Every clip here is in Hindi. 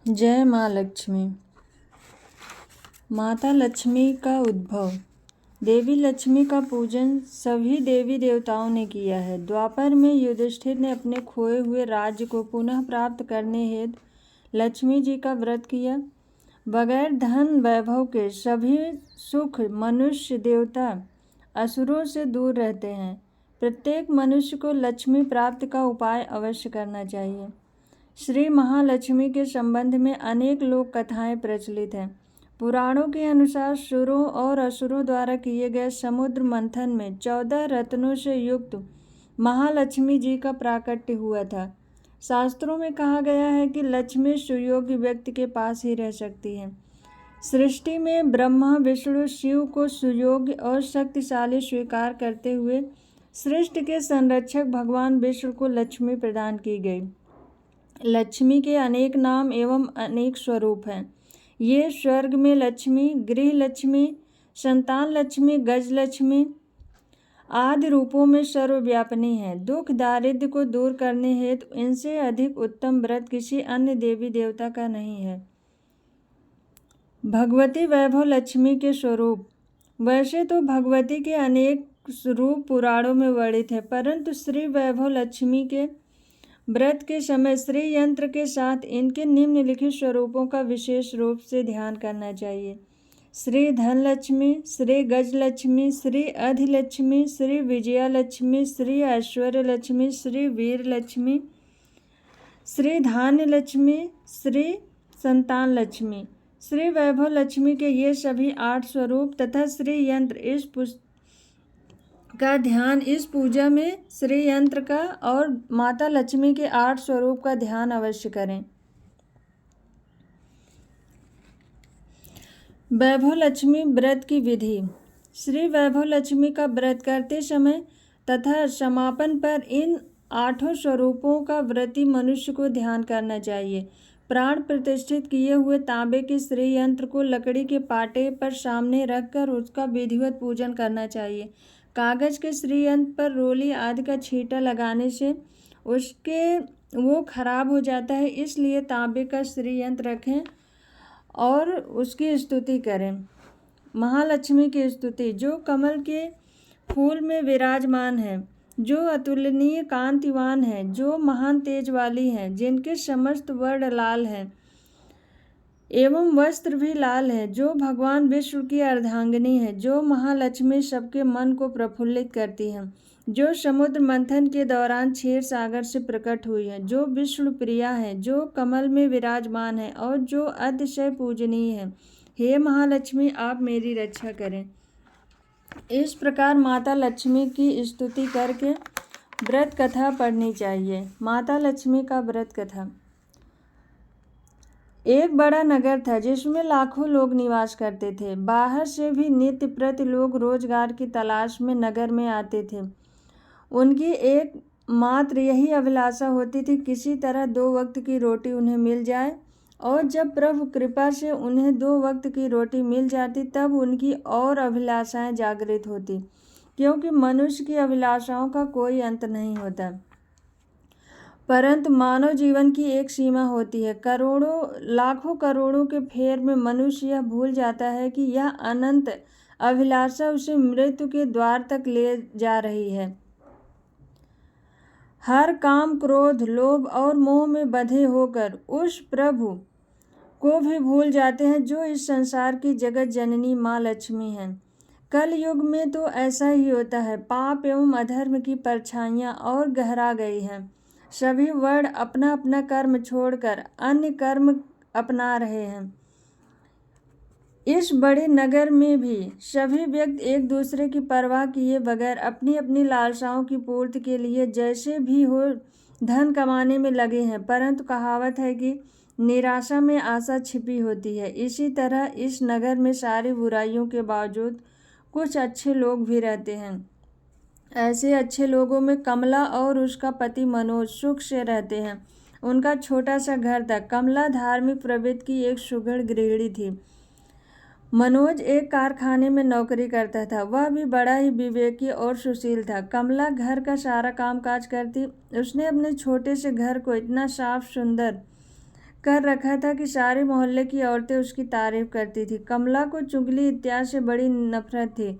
जय माँ लक्ष्मी। माता लक्ष्मी का उद्भव। देवी लक्ष्मी का पूजन सभी देवी देवताओं ने किया है। द्वापर में युधिष्ठिर ने अपने खोए हुए राज्य को पुनः प्राप्त करने हेतु लक्ष्मी जी का व्रत किया। बगैर धन वैभव के सभी सुख मनुष्य देवता असुरों से दूर रहते हैं। प्रत्येक मनुष्य को लक्ष्मी प्राप्ति का उपाय अवश्य करना चाहिए। श्री महालक्ष्मी के संबंध में अनेक लोक कथाएं प्रचलित हैं। पुराणों के अनुसार सुरों और असुरों द्वारा किए गए समुद्र मंथन में 14 रत्नों से युक्त महालक्ष्मी जी का प्राकट्य हुआ था। शास्त्रों में कहा गया है कि लक्ष्मी सुयोग्य व्यक्ति के पास ही रह सकती है। सृष्टि में ब्रह्मा विष्णु शिव को सुयोग्य और शक्तिशाली स्वीकार करते हुए सृष्टि के संरक्षक भगवान विष्णु को लक्ष्मी प्रदान की गई। लक्ष्मी के अनेक नाम एवं अनेक स्वरूप हैं। ये स्वर्ग में लक्ष्मी, गृह लक्ष्मी, संतान लक्ष्मी, गज लक्ष्मी आदि रूपों में सर्वव्यापिनी है। दुख दारिद्र्य को दूर करने हेतु इनसे अधिक उत्तम व्रत किसी अन्य देवी देवता का नहीं है। भगवती वैभव लक्ष्मी के स्वरूप। वैसे तो भगवती के अनेक रूप पुराणों में वर्णित है, परंतु श्री वैभव लक्ष्मी के व्रत के समय श्री यंत्र के साथ इनके निम्नलिखित स्वरूपों का विशेष रूप से ध्यान करना चाहिए। श्री धन लक्ष्मी, श्री गज लक्ष्मी, श्री अधिलक्ष्मी, श्री विजया लक्ष्मी, श्री ऐश्वर्य लक्ष्मी, श्री वीर लक्ष्मी, श्री धान्य लक्ष्मी, श्री संतान लक्ष्मी। श्री वैभव लक्ष्मी के ये सभी 8 स्वरूप तथा श्री यंत्र का ध्यान इस पूजा में श्री यंत्र का और माता लक्ष्मी के 8 स्वरूप का ध्यान अवश्य करें। वैभव लक्ष्मी व्रत की विधि। श्री वैभव लक्ष्मी का व्रत करते समय तथा समापन पर इन 8 स्वरूपों का व्रती मनुष्य को ध्यान करना चाहिए। प्राण प्रतिष्ठित किए हुए तांबे के श्री यंत्र को लकड़ी के पाटे पर सामने रखकर उसका विधिवत पूजन करना चाहिए। कागज के श्री यंत्र पर रोली आदि का छींटा लगाने से वो खराब हो जाता है, इसलिए तांबे का श्री यंत्र रखें और उसकी स्तुति करें। महालक्ष्मी की स्तुति। जो कमल के फूल में विराजमान है, जो अतुलनीय कांतिवान है, जो महान तेज वाली है, जिनके समस्त वर्ण लाल हैं एवं वस्त्र भी लाल है, जो भगवान विष्णु की अर्धांगिनी है, जो महालक्ष्मी सबके मन को प्रफुल्लित करती है, जो समुद्र मंथन के दौरान क्षीर सागर से प्रकट हुई है, जो विष्णु प्रिया है, जो कमल में विराजमान है और जो अतिशय पूजनीय है। हे महालक्ष्मी, आप मेरी रक्षा करें। इस प्रकार माता लक्ष्मी की स्तुति करके व्रत कथा पढ़नी चाहिए। माता लक्ष्मी का व्रत कथा। एक बड़ा नगर था जिसमें लाखों लोग निवास करते थे। बाहर से भी नित्य प्रति लोग रोजगार की तलाश में नगर में आते थे। उनकी एक मात्र यही अभिलाषा होती थी, किसी तरह 2 वक्त की रोटी उन्हें मिल जाए। और जब प्रभु कृपा से उन्हें 2 वक्त की रोटी मिल जाती तब उनकी और अभिलाषाएं जागृत होती, क्योंकि मनुष्य की अभिलाषाओं का कोई अंत नहीं होता। परंतु मानव जीवन की एक सीमा होती है। लाखों करोड़ों के फेर में मनुष्य यह भूल जाता है कि यह अनंत अभिलाषा उसे मृत्यु के द्वार तक ले जा रही है। हर काम, क्रोध, लोभ और मोह में बंधे होकर उस प्रभु को भी भूल जाते हैं जो इस संसार की जगत जननी माँ लक्ष्मी है। कल युग में तो ऐसा ही होता है। पाप एवं अधर्म की परछाइयाँ और गहरा गई हैं। सभी वर्ण अपना अपना कर्म छोड़कर अन्य कर्म अपना रहे हैं। इस बड़े नगर में भी सभी व्यक्ति एक दूसरे की परवाह किए बगैर अपनी अपनी लालसाओं की पूर्ति के लिए जैसे भी हो धन कमाने में लगे हैं। परंतु कहावत है कि निराशा में आशा छिपी होती है। इसी तरह इस नगर में सारी बुराइयों के बावजूद कुछ अच्छे लोग भी रहते हैं। ऐसे अच्छे लोगों में कमला और उसका पति मनोज सुख से रहते हैं। उनका छोटा सा घर था। कमला धार्मिक प्रवृत्ति की एक सुघड़ गृहिणी थी। मनोज एक कारखाने में नौकरी करता था। वह भी बड़ा ही विवेकी और सुशील था। कमला घर का सारा काम काज करती। उसने अपने छोटे से घर को इतना साफ सुंदर कर रखा था कि सारे मोहल्ले की औरतें उसकी तारीफ करती थी। कमला को चुगली इत्यादि से बड़ी नफरत थी,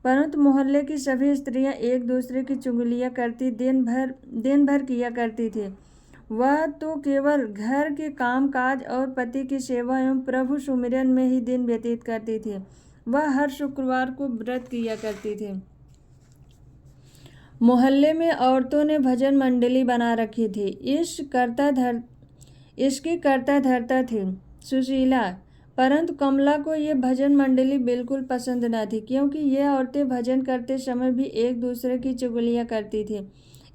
परंतु मोहल्ले की सभी स्त्रियां एक दूसरे की चुगलियां करती दिन भर किया करती थी। वह तो केवल घर के काम काज और पति की सेवा एवं प्रभु सुमिरन में ही दिन व्यतीत करती थी। वह हर शुक्रवार को व्रत किया करती थी। मोहल्ले में औरतों ने भजन मंडली बना रखी थी। इसकी कर्ता धर्ता थी सुशीला, परंतु कमला को ये भजन मंडली बिल्कुल पसंद न थी, क्योंकि ये औरतें भजन करते समय भी एक दूसरे की चुगलियां करती थी।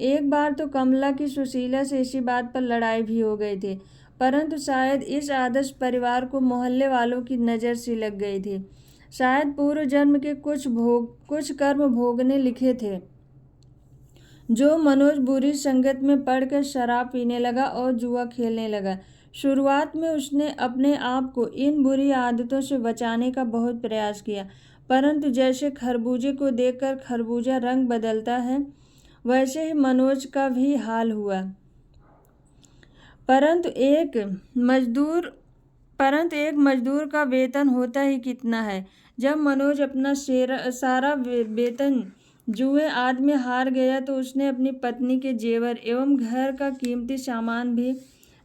एक बार तो कमला की सुशीला से इसी बात पर लड़ाई भी हो गई थी, परंतु शायद इस आदर्श परिवार को मोहल्ले वालों की नज़र सी लग गई थी। शायद पूर्व जन्म के कुछ कर्म भोगने लिखे थे, जो मनोज बुरी संगत में पड़कर शराब पीने लगा और जुआ खेलने लगा। शुरुआत में उसने अपने आप को इन बुरी आदतों से बचाने का बहुत प्रयास किया, परंतु जैसे खरबूजे को देखकर खरबूजा रंग बदलता है, वैसे ही मनोज का भी हाल हुआ। परंतु एक मजदूर का वेतन होता ही कितना है। जब मनोज अपना सारा वेतन जुए आदि में हार गया तो उसने अपनी पत्नी के जेवर एवं घर का कीमती सामान भी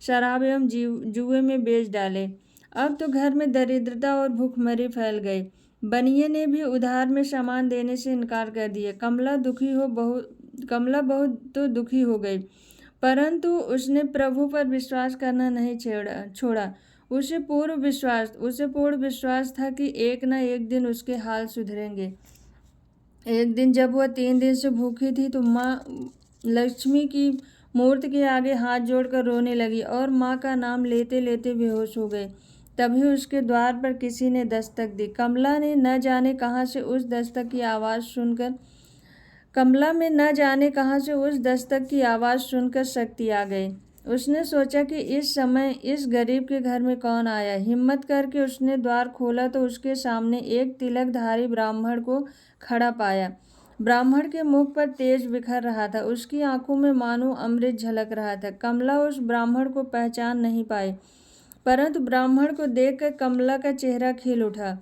शराब एवं जुए में बेच डाले। अब तो घर में दरिद्रता और भूखमरी फैल गई। बनिए ने भी उधार में सामान देने से इनकार कर दिया। कमला बहुत तो दुखी हो गई, परंतु उसने प्रभु पर विश्वास करना नहीं छोड़ा। उसे पूर्ण विश्वास था कि एक न एक दिन उसके हाल सुधरेंगे। एक दिन जब वह 3 दिन से भूखी थी तो माँ लक्ष्मी की मूर्ति के आगे हाथ जोड़कर रोने लगी और माँ का नाम लेते लेते बेहोश हो गई। तभी उसके द्वार पर किसी ने दस्तक दी। कमला में न जाने कहाँ से उस दस्तक की आवाज़ सुनकर शक्ति आ गई। उसने सोचा कि इस समय इस गरीब के घर में कौन आया। हिम्मत करके उसने द्वार खोला तो उसके सामने एक तिलकधारी ब्राह्मण को खड़ा पाया। ब्राह्मण के मुख पर तेज बिखर रहा था, उसकी आंखों में मानो अमृत झलक रहा था। कमला उस ब्राह्मण को पहचान नहीं पाई, परंतु ब्राह्मण को देखकर कमला का चेहरा खिल उठा।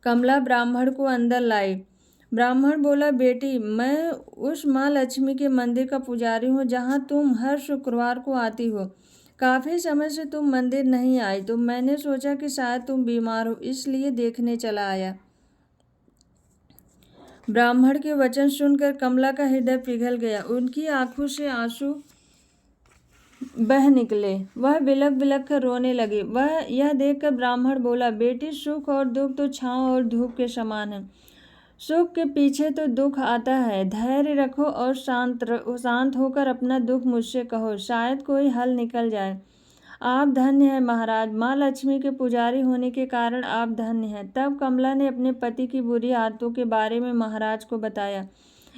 कमला ब्राह्मण को अंदर लाई। ब्राह्मण बोला, बेटी, मैं उस माँ लक्ष्मी के मंदिर का पुजारी हूँ जहाँ तुम हर शुक्रवार को आती हो। काफ़ी समय से तुम मंदिर नहीं आई तो मैंने सोचा कि शायद तुम बीमार हो, इसलिए देखने चला आया। ब्राह्मण के वचन सुनकर कमला का हृदय पिघल गया। उनकी आंखों से आंसू बह निकले। वह बिलख बिलख कर रोने लगी। वह यह देखकर ब्राह्मण बोला, बेटी, सुख और दुख तो छांव और धूप के समान है। सुख के पीछे तो दुख आता है। धैर्य रखो और शांत होकर अपना दुख मुझसे कहो, शायद कोई हल निकल जाए। आप धन्य हैं महाराज, माँ लक्ष्मी के पुजारी होने के कारण आप धन्य हैं। तब कमला ने अपने पति की बुरी आदतों के बारे में महाराज को बताया।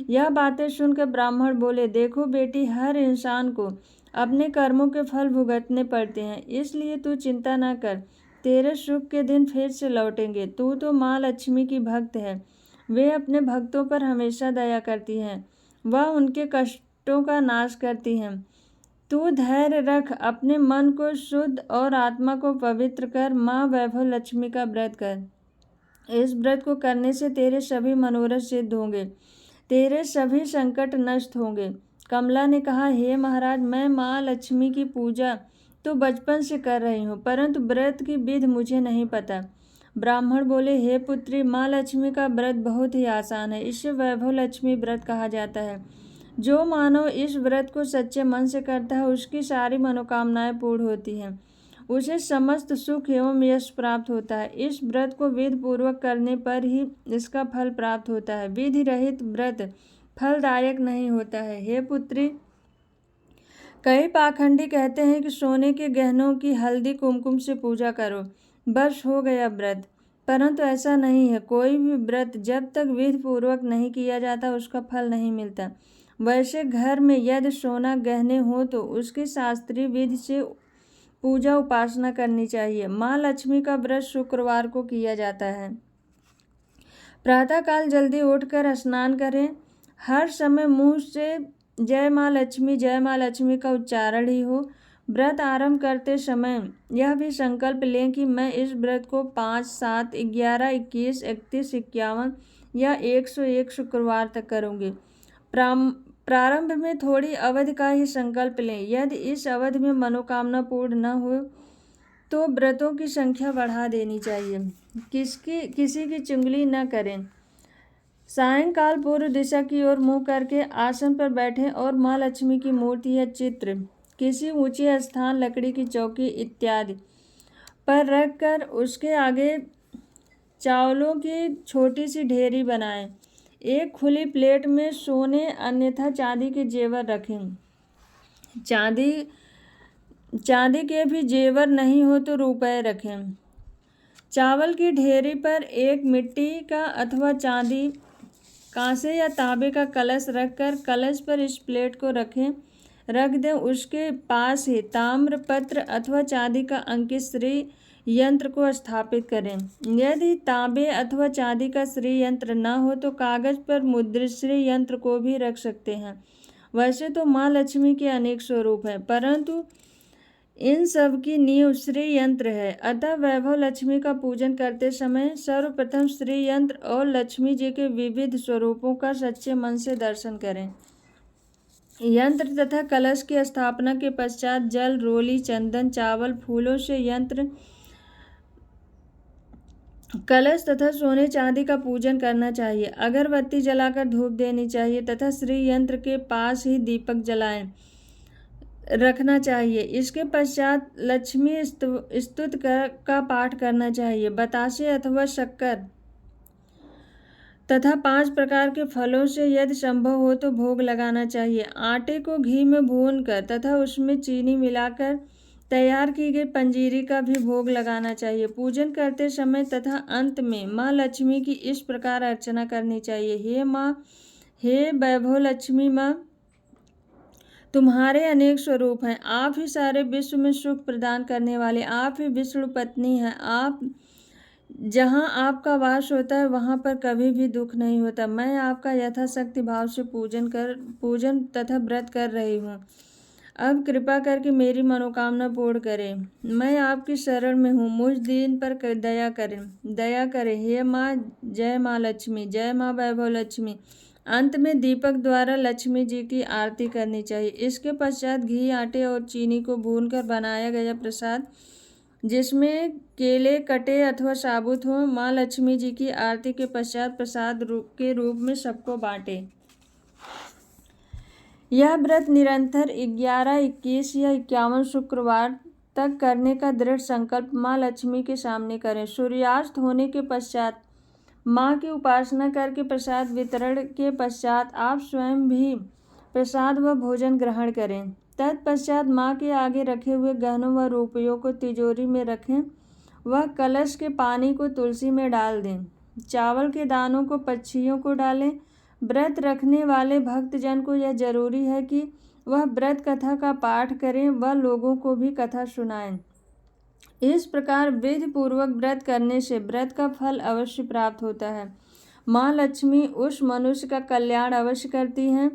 यह बातें सुनकर ब्राह्मण बोले, देखो बेटी, हर इंसान को अपने कर्मों के फल भुगतने पड़ते हैं, इसलिए तू चिंता न कर, तेरे सुख के दिन फिर से लौटेंगे। तू तो माँ लक्ष्मी की भक्त है, वे अपने भक्तों पर हमेशा दया करती हैं, वह उनके कष्टों का नाश करती हैं। तू धैर्य रख, अपने मन को शुद्ध और आत्मा को पवित्र कर माँ वैभव लक्ष्मी का व्रत कर। इस व्रत को करने से तेरे सभी मनोरथ सिद्ध होंगे, तेरे सभी संकट नष्ट होंगे। कमला ने कहा, हे महाराज, मैं माँ लक्ष्मी की पूजा तो बचपन से कर रही हूँ, परंतु व्रत की विधि मुझे नहीं पता। ब्राह्मण बोले, हे पुत्री, माँ लक्ष्मी का व्रत बहुत ही आसान है, इसे वैभव लक्ष्मी व्रत कहा जाता है। जो मानव इस व्रत को सच्चे मन से करता है, उसकी सारी मनोकामनाएं पूर्ण होती हैं, उसे समस्त सुख एवं यश प्राप्त होता है। इस व्रत को विधि पूर्वक करने पर ही इसका फल प्राप्त होता है। विधि रहित व्रत फलदायक नहीं होता है। हे पुत्री, कई पाखंडी कहते हैं कि सोने के गहनों की हल्दी कुमकुम से पूजा करो, बस हो गया व्रत, परंतु ऐसा नहीं है। कोई भी व्रत जब तक विधि पूर्वक नहीं किया जाता उसका फल नहीं मिलता। वैसे घर में यदि सोना गहने हो तो उसकी शास्त्रीय विधि से पूजा उपासना करनी चाहिए। माँ लक्ष्मी का व्रत शुक्रवार को किया जाता है। प्रातःकाल जल्दी उठकर स्नान करें। हर समय मुंह से जय माँ लक्ष्मी का उच्चारण ही हो। व्रत आरंभ करते समय यह भी संकल्प लें कि मैं इस व्रत को 5, 7, 11, 21, 31, 51 या 101 शुक्रवार तक करूँगी। प्रारंभ में थोड़ी अवधि का ही संकल्प लें। यदि इस अवधि में मनोकामना पूर्ण न हो तो व्रतों की संख्या बढ़ा देनी चाहिए। किसी की चुगली न करें। सायंकाल पूर्व दिशा की ओर मुँह करके आसन पर बैठें और माँ लक्ष्मी की मूर्ति या चित्र किसी ऊंचे स्थान, लकड़ी की चौकी इत्यादि पर रखकर उसके आगे चावलों की छोटी सी ढेरी बनाएं। एक खुली प्लेट में सोने अन्यथा चांदी के जेवर रखें। चांदी के भी जेवर नहीं हो तो रुपए रखें। चावल की ढेरी पर एक मिट्टी का अथवा चांदी, कांसे या तांबे का कलश रखकर कलश पर इस प्लेट को रख दें। उसके पास ही ताम्र पत्र अथवा चांदी का अंकित श्री यंत्र को स्थापित करें। यदि तांबे अथवा चांदी का श्री यंत्र न हो तो कागज पर मुद्रित श्री यंत्र को भी रख सकते हैं। वैसे तो माँ लक्ष्मी के अनेक स्वरूप हैं, परंतु इन सब की नींव श्री यंत्र है। अतः वैभव लक्ष्मी का पूजन करते समय सर्वप्रथम श्री यंत्र और लक्ष्मी जी के विविध स्वरूपों का सच्चे मन से दर्शन करें। यंत्र तथा कलश की स्थापना के पश्चात जल, रोली, चंदन, चावल, फूलों से यंत्र, कलश तथा सोने चांदी का पूजन करना चाहिए। अगरबत्ती जलाकर धूप देनी चाहिए तथा श्री यंत्र के पास ही दीपक जलाएं रखना चाहिए। इसके पश्चात लक्ष्मी स्तुति का पाठ करना चाहिए। बतासे अथवा शक्कर तथा 5 प्रकार के फलों से यदि संभव हो तो भोग लगाना चाहिए। आटे को घी में भूनकर तथा उसमें चीनी मिलाकर तैयार की गई पंजीरी का भी भोग लगाना चाहिए। पूजन करते समय तथा अंत में माँ लक्ष्मी की इस प्रकार अर्चना करनी चाहिए। हे माँ, हे वैभव लक्ष्मी माँ, तुम्हारे अनेक स्वरूप हैं। आप ही सारे विश्व में सुख प्रदान करने वाले, आप ही विष्णु पत्नी हैं। आप जहाँ आपका वास होता है वहाँ पर कभी भी दुख नहीं होता। मैं आपका यथाशक्ति भाव से पूजन तथा व्रत कर रही हूँ। अब कृपा करके मेरी मनोकामना पूर्ण करें। मैं आपकी शरण में हूँ, मुझ दीन पर दया करें। हे माँ, जय माँ लक्ष्मी, जय माँ वैभव लक्ष्मी। अंत में दीपक द्वारा लक्ष्मी जी की आरती करनी चाहिए। इसके पश्चात घी, आटे और चीनी को भूनकर बनाया गया प्रसाद, जिसमें केले कटे अथवा साबुत हो, माँ लक्ष्मी जी की आरती के पश्चात प्रसाद के रूप में सबको बांटे। यह व्रत निरंतर 11, 21 या 51 शुक्रवार तक करने का दृढ़ संकल्प माँ लक्ष्मी के सामने करें। सूर्यास्त होने के पश्चात माँ की उपासना करके प्रसाद वितरण के पश्चात आप स्वयं भी प्रसाद व भोजन ग्रहण करें। तत्पश्चात माँ के आगे रखे हुए गहनों व रुपयों को तिजोरी में रखें। वह कलश के पानी को तुलसी में डाल दें। चावल के दानों को पक्षियों को डालें। व्रत रखने वाले भक्तजन को यह जरूरी है कि वह व्रत कथा का पाठ करें व लोगों को भी कथा सुनाएं। इस प्रकार विधि पूर्वक व्रत करने से व्रत का फल अवश्य प्राप्त होता है। माँ लक्ष्मी उस मनुष्य का कल्याण अवश्य करती हैं।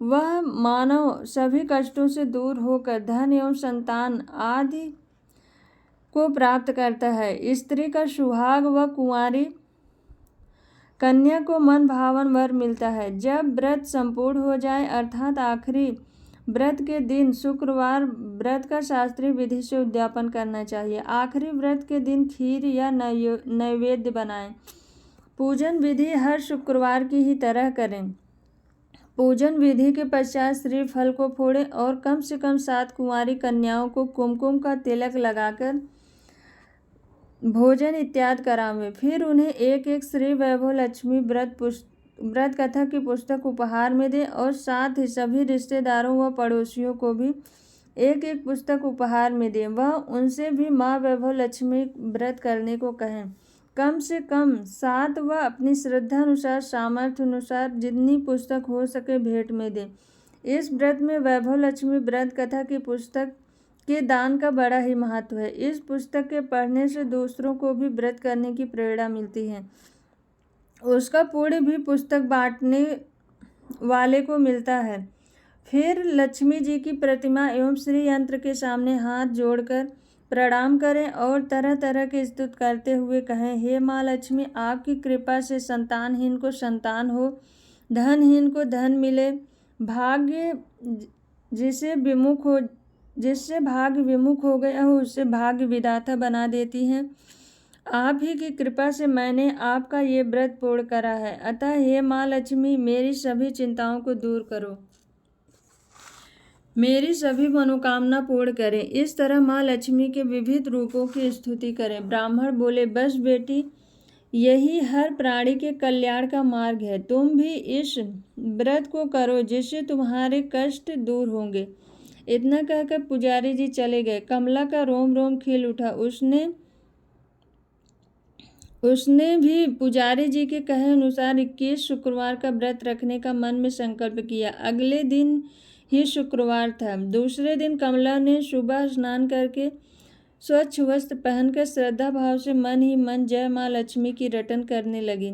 वह मानव सभी कष्टों से दूर होकर धन एवं संतान आदि को प्राप्त करता है। स्त्री का सुहाग व कुंवारी कन्या को मन भावन वर मिलता है। जब व्रत संपूर्ण हो जाए अर्थात आखिरी व्रत के दिन शुक्रवार व्रत का शास्त्रीय विधि से उद्यापन करना चाहिए। आखिरी व्रत के दिन खीर या नैवेद्य बनाएं। पूजन विधि हर शुक्रवार की ही तरह करें। पूजन विधि के पश्चात श्रीफल को फोड़ें और कम से कम 7 कुंवारी कन्याओं को कुमकुम का तिलक लगाकर भोजन इत्यादि करावें। फिर उन्हें एक एक श्री वैभव लक्ष्मी व्रत कथा की पुस्तक उपहार में दें और साथ ही सभी रिश्तेदारों व पड़ोसियों को भी एक एक पुस्तक उपहार में दें। वह उनसे भी माँ वैभव लक्ष्मी व्रत करने को कहें। कम से कम 7 व अपनी श्रद्धा अनुसार सामर्थ्य अनुसार जितनी पुस्तक हो सके भेंट में दें। इस व्रत में वैभव लक्ष्मी व्रत कथा की पुस्तक के दान का बड़ा ही महत्व है। इस पुस्तक के पढ़ने से दूसरों को भी व्रत करने की प्रेरणा मिलती है। उसका पुण्य भी पुस्तक बांटने वाले को मिलता है। फिर लक्ष्मी जी की प्रतिमा एवं श्री यंत्र के सामने हाथ जोड़कर प्रणाम करें और तरह तरह की स्तुति करते हुए कहें, हे माँ लक्ष्मी, आपकी कृपा से संतानहीन को संतान हो, धनहीन को धन मिले, भाग्य जिससे भाग्य विमुख हो गया हो उससे भाग्य विधाता बना देती हैं। आप ही की कृपा से मैंने आपका ये व्रत पूर्ण करा है, अतः हे माँ लक्ष्मी, मेरी सभी चिंताओं को दूर करो, मेरी सभी मनोकामना पूर्ण करें। इस तरह माँ लक्ष्मी के विविध रूपों की स्तुति करें। ब्राह्मण बोले, बस बेटी, यही हर प्राणी के कल्याण का मार्ग है। तुम भी इस व्रत को करो, जिससे तुम्हारे कष्ट दूर होंगे। इतना कहकर पुजारी जी चले गए। कमला का रोम रोम खिल उठा। उसने भी पुजारी जी के कहे अनुसार 21 शुक्रवार का व्रत रखने का मन में संकल्प किया। अगले दिन ही शुक्रवार था। दूसरे दिन कमला ने सुबह स्नान करके स्वच्छ वस्त्र पहनकर श्रद्धा भाव से मन ही मन जय माँ लक्ष्मी की रटन करने लगी।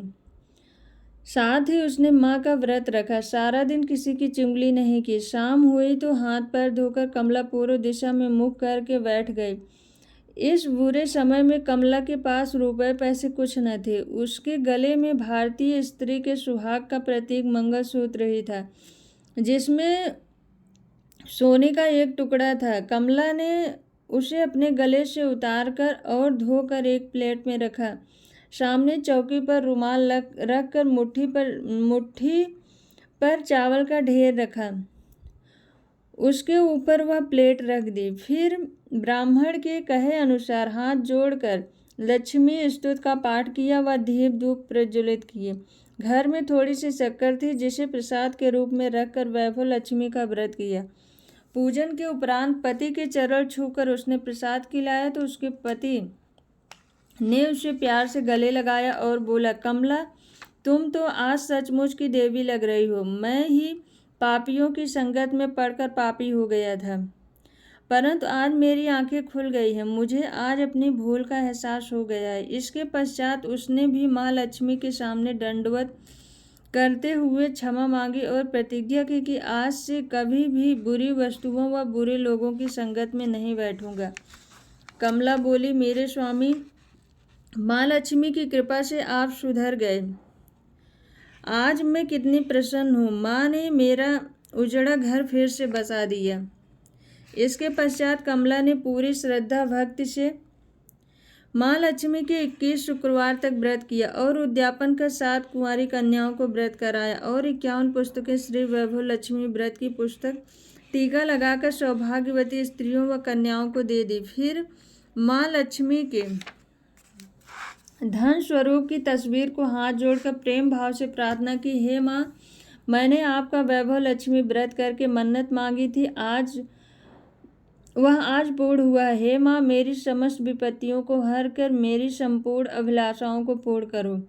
साथ ही उसने माँ का व्रत रखा। सारा दिन किसी की चुगली नहीं की। शाम हुई तो हाथ पैर धोकर कमला पूर्व दिशा में मुख करके बैठ गई। इस बुरे समय में कमला के पास रुपए पैसे कुछ न थे। उसके गले में भारतीय स्त्री के सुहाग का प्रतीक मंगलसूत्र ही था, जिसमें सोने का एक टुकड़ा था। कमला ने उसे अपने गले से उतारकर और धोकर एक प्लेट में रखा। सामने चौकी पर रुमाल रख कर मुट्ठी पर चावल का ढेर रखा। उसके ऊपर वह प्लेट रख दी। फिर ब्राह्मण के कहे अनुसार हाथ जोड़कर लक्ष्मी स्तुति का पाठ किया व दीप धूप प्रज्वलित किए। घर में थोड़ी सी शक्कर थी, जिसे प्रसाद के रूप में रखकर वैभव लक्ष्मी का व्रत किया। पूजन के उपरांत पति के चरण छूकर उसने प्रसाद खिलाया तो उसके पति ने उसे प्यार से गले लगाया और बोला, कमला, तुम तो आज सचमुच की देवी लग रही हो। मैं ही पापियों की संगत में पड़कर पापी हो गया था, परंतु आज मेरी आंखें खुल गई हैं। मुझे आज अपनी भूल का एहसास हो गया है। इसके पश्चात उसने भी माँ लक्ष्मी के सामने दंडवत करते हुए क्षमा मांगी और प्रतिज्ञा की कि आज से कभी भी बुरी वस्तुओं व बुरे लोगों की संगत में नहीं बैठूंगा। कमला बोली, मेरे स्वामी, माँ लक्ष्मी की कृपा से आप सुधर गए। आज मैं कितनी प्रसन्न हूँ। माँ ने मेरा उजड़ा घर फिर से बसा दिया। इसके पश्चात कमला ने पूरी श्रद्धा भक्ति से माँ लक्ष्मी के 21 शुक्रवार तक व्रत किया और उद्यापन कर 7 कुंवारी कन्याओं को व्रत कराया और 51 पुस्तकें श्री वैभव लक्ष्मी व्रत की पुस्तक टीका लगाकर सौभाग्यवती स्त्रियों व कन्याओं को दे दी। फिर माँ लक्ष्मी के धन स्वरूप की तस्वीर को हाथ जोड़कर प्रेम भाव से प्रार्थना की, हे माँ, मैंने आपका वैभव लक्ष्मी व्रत करके मन्नत मांगी थी, वह आज पूर्ण हुआ है। हे माँ, मेरी समस्त विपत्तियों को हर कर मेरी संपूर्ण अभिलाषाओं को पूर्ण करो,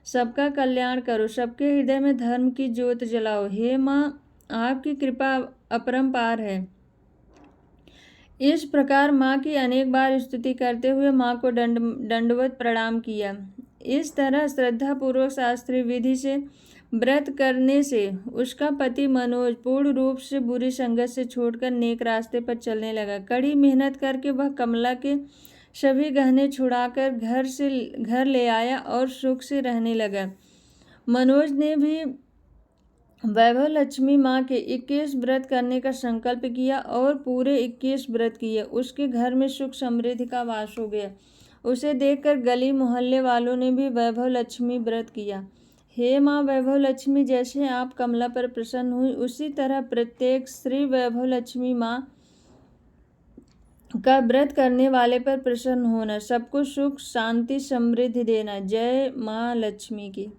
सबका कल्याण करो, सबके हृदय में धर्म की ज्योत जलाओ। हे माँ, आपकी कृपा अपरंपार है। इस प्रकार माँ की अनेक बार स्तुति करते हुए माँ को दंडवत प्रणाम किया। इस तरह श्रद्धापूर्वक शास्त्रीय विधि से व्रत करने से उसका पति मनोज पूर्ण रूप से बुरी संगत से छोड़कर नेक रास्ते पर चलने लगा। कड़ी मेहनत करके वह कमला के सभी गहने छुड़ाकर घर ले आया और सुख से रहने लगा। मनोज ने भी वैभव लक्ष्मी माँ के 21 व्रत करने का संकल्प किया और पूरे 21 व्रत किए। उसके घर में सुख समृद्धि का वास हो गया। उसे देखकर गली मोहल्ले वालों ने भी वैभव लक्ष्मी व्रत किया। हे माँ वैभव लक्ष्मी, जैसे आप कमला पर प्रसन्न हुई, उसी तरह प्रत्येक श्री वैभव लक्ष्मी माँ का व्रत करने वाले पर प्रसन्न होना, सबको सुख शांति समृद्धि देना। जय माँ लक्ष्मी की।